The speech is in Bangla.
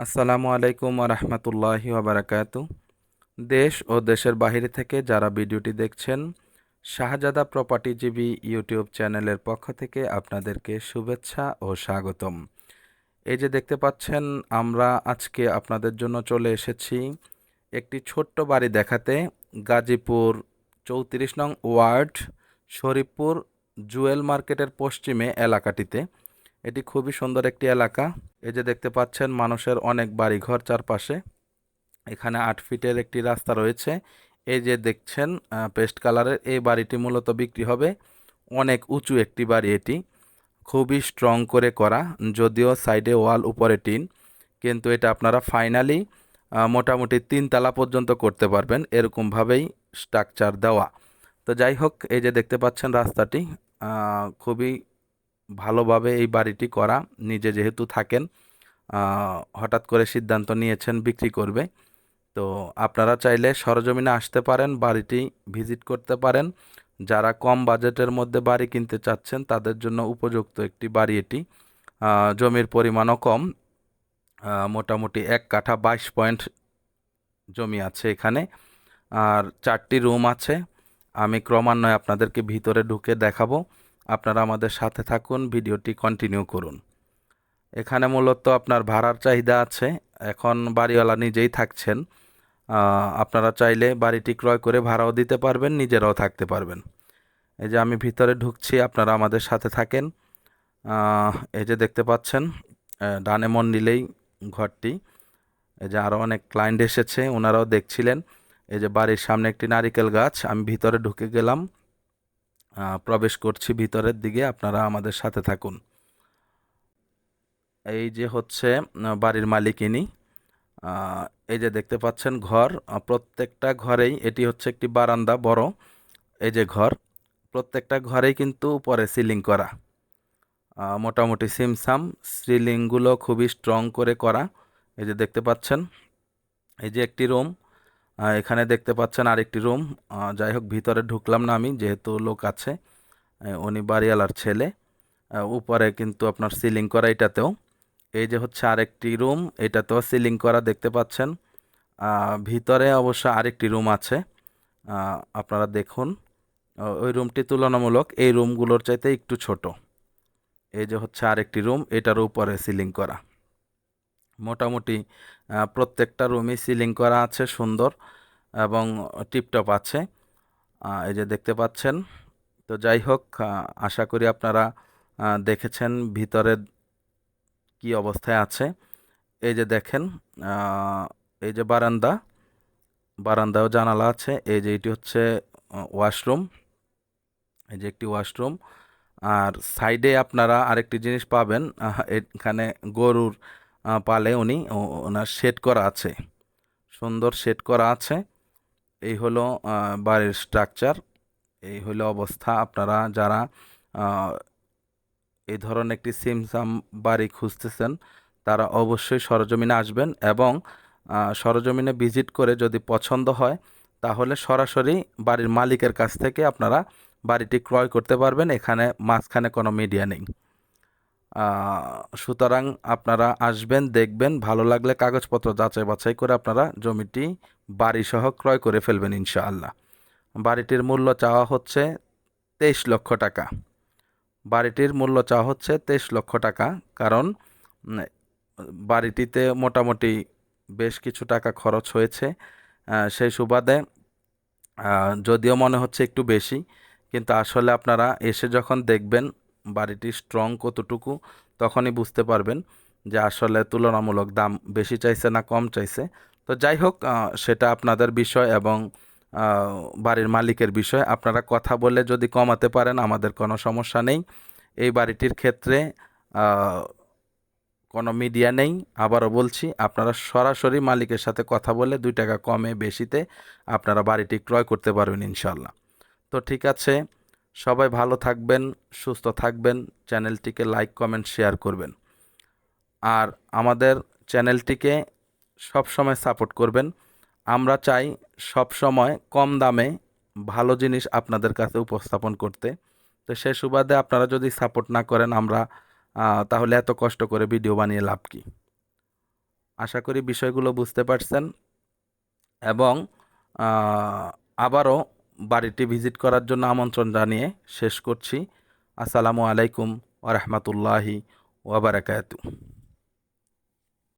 আসসালামু আলাইকুম রহমতুল্লাহি ওবরাকাতু। দেশ ও দেশের বাহিরে থেকে যারা ভিডিওটি দেখছেন, শাহজাদা প্রপার্টিজীবী ইউটিউব চ্যানেলের পক্ষ থেকে আপনাদেরকে শুভেচ্ছা ও স্বাগতম। এই যে দেখতে পাচ্ছেন, আমরা আজকে আপনাদের জন্য চলে এসেছি একটি ছোট্ট বাড়ি দেখাতে। গাজীপুর 34 নং ওয়ার্ড, শরীফপুর জুয়েল মার্কেটের পশ্চিমে এলাকাটিতে। এটি খুবই সুন্দর একটি এলাকা। এই যে দেখতে পাচ্ছেন, মানুষের অনেক বাড়িঘর চারপাশে। এখানে 8 ফিটের একটি রাস্তা রয়েছে। এই যে দেখছেন পেস্ট কালারের এই বাড়িটি মূলত বিক্রি হবে। অনেক উঁচু একটি বাড়ি, এটি খুবই স্ট্রং করে করা, যদিও সাইডে ওয়াল উপরে টিন, কিন্তু এটা আপনারা ফাইনালি মোটামুটি 3 তলা পর্যন্ত করতে পারবেন, এরকমভাবেই স্ট্রাকচার দেওয়া। তো যাই হোক, এই যে দেখতে পাচ্ছেন রাস্তাটি, খুবই ভালোভাবে এই বাড়িটি করা। নিজে যেহেতু থাকেন, হঠাৎ করে সিদ্ধান্ত নিয়েছেন বিক্রি করবে। তো আপনারা চাইলে সরজমিনে আসতে পারেন, বাড়িটি ভিজিট করতে পারেন। যারা কম বাজেটের মধ্যে বাড়ি কিনতে চাচ্ছেন তাদের জন্য উপযুক্ত একটি বাড়ি এটি। জমির পরিমাণও কম, মোটামুটি 1 কাঠা 22 পয়েন্ট জমি আছে এখানে। আর 4টি রুম আছে। আমি ক্রমান্বয়ে আপনাদেরকে ভিতরে ঢুকে দেখাবো। আপনারা আমাদের সাথে থাকুন, ভিডিওটি কন্টিনিউ করুন। এখানে মূলত আপনার ভাড়ার চাহিদা আছে। এখন বাড়িওয়ালা নিজেই থাকছেন। আপনারা চাইলে বাড়িটি ক্রয় করে ভাড়াও দিতে পারবেন, নিজেরাও থাকতে পারবেন। এই যে আমি ভিতরে ঢুকছি, আপনারা আমাদের সাথে থাকেন। এই যে দেখতে পাচ্ছেন, ডানে মন নিলেই ঘরটি। এই যে আরও অনেক ক্লায়েন্ট এসেছে, ওনারাও দেখছিলেন। এই যে বাড়ির সামনে একটি নারিকেল গাছ। আমি ভিতরে ঢুকে গেলাম, প্রবেশ করছি ভিতরের দিকে। আপনারা আমাদের সাথে থাকুন। এই যে হচ্ছে বাড়ির মালিক ইনি। এই যে দেখতে পাচ্ছেন ঘর, প্রত্যেকটা ঘরেই এটি হচ্ছে একটি বারান্দা বড়। এই যে ঘর, প্রত্যেকটা ঘরেই কিন্তু উপরে সিলিং করা, মোটামুটি সিমসাম। সিলিংগুলো খুবই স্ট্রং করে করা। এই যে দেখতে পাচ্ছেন, এই যে একটি রুম, এখানে দেখতে পাচ্ছেন আরেকটি রুম। যাই হোক, ভিতরে ঢুকলাম না আমি, যেহেতু লোক আছে। উনি বাড়িওয়ালার ছেলে। উপরে কিন্তু আপনার সিলিং করা এটাতেও। এই যে হচ্ছে আরেকটি রুম, এটাতেও সিলিং করা দেখতে পাচ্ছেন। ভিতরে অবশ্য আরেকটি রুম আছে, আপনারা দেখুন। ওই রুমটি তুলনামূলক এই রুমগুলোর চাইতে একটু ছোট। এই যে হচ্ছে আরেকটি রুম, এটার উপরে সিলিং করা। মোটামুটি প্রত্যেকটা রুমই সিলিং করা আছে সুন্দর এবং টিপটপ আছে। এই যে দেখতে পাচ্ছেন। তো যাই হোক, আশা করি আপনারা দেখেছেন ভিতরে কি অবস্থায় আছে। এই যে দেখেন, এই যে বারান্দাও জানালা আছে। এই যে এটি হচ্ছে ওয়াশরুম। এই যে একটি ওয়াশরুম। আর সাইডে আপনারা আরেকটি জিনিস পাবেন, এখানে গরুর পালে উনি, ওনার শেড করা আছে, সুন্দর শেড করা আছে। এই হলো বাড়ির স্ট্রাকচার, এই হলো অবস্থা। আপনারা যারা এই ধরনের একটি সিমসাম বাড়ি খুঁজতেছেন, তারা অবশ্যই সরজমিনে আসবেন এবং সরজমিনে ভিজিট করে যদি পছন্দ হয়, তাহলে সরাসরি বাড়ির মালিকের কাছ থেকে আপনারা বাড়িটি ক্রয় করতে পারবেন। এখানে মাঝখানে কোনো মিডিয়া নেই। সুতরাং আপনারা আসবেন, দেখবেন, ভালো লাগলে কাগজপত্র যাচাই বাছাই করে আপনারা জমিটি বাড়িসহ ক্রয় করে ফেলবেন ইনশাআল্লাহ। বাড়িটির মূল্য চাওয়া হচ্ছে 23 লক্ষ টাকা। বাড়িটির মূল্য চাওয়া হচ্ছে 23 লক্ষ টাকা, কারণ বাড়িটিতে মোটামুটি বেশ কিছু টাকা খরচ হয়েছে। সেই সুবাদে যদিও মনে হচ্ছে একটু বেশি, কিন্তু আসলে আপনারা এসে যখন দেখবেন বাড়িটি স্ট্রং কতটুকু, তখনই বুঝতে পারবেন যে আসলে তুলনামূলক দাম বেশি চাইছে না কম চাইছে। তো যাই হোক, সেটা আপনাদের বিষয় এবং বাড়ির মালিকের বিষয়। আপনারা কথা বলে যদি কমাতে পারেন, আমাদের কোনো সমস্যা নেই। এই বাড়িটির ক্ষেত্রে কোনো মিডিয়া নেই। আবারও বলছি, আপনারা সরাসরি মালিকের সাথে কথা বলে 2 টাকা কমে বেশিতে আপনারা বাড়িটি ক্রয় করতে পারবেন ইনশাল্লাহ। তো ঠিক আছে, সবাই ভালো থাকবেন, সুস্থ থাকবেন। চ্যানেলটিকে লাইক কমেন্ট শেয়ার করবেন। আর আমাদের চ্যানেলটিকে সবসময় সাপোর্ট করবেন। আমরা চাই সবসময় কম দামে ভালো জিনিস আপনাদের কাছে উপস্থাপন করতে। তো সে সুবাদে আপনারা যদি সাপোর্ট না করেন, আমরা তাহলে এত কষ্ট করে ভিডিও বানিয়ে লাভ কি? আশা করি বিষয়গুলো বুঝতে পারছেন এবং আবারও বাড়িটি ভিজিট করার জন্য আমন্ত্রণ জানিয়ে শেষ করছি। আসসালামু আলাইকুম ওয়া রাহমাতুল্লাহি ওয়া বারাকাতুহু।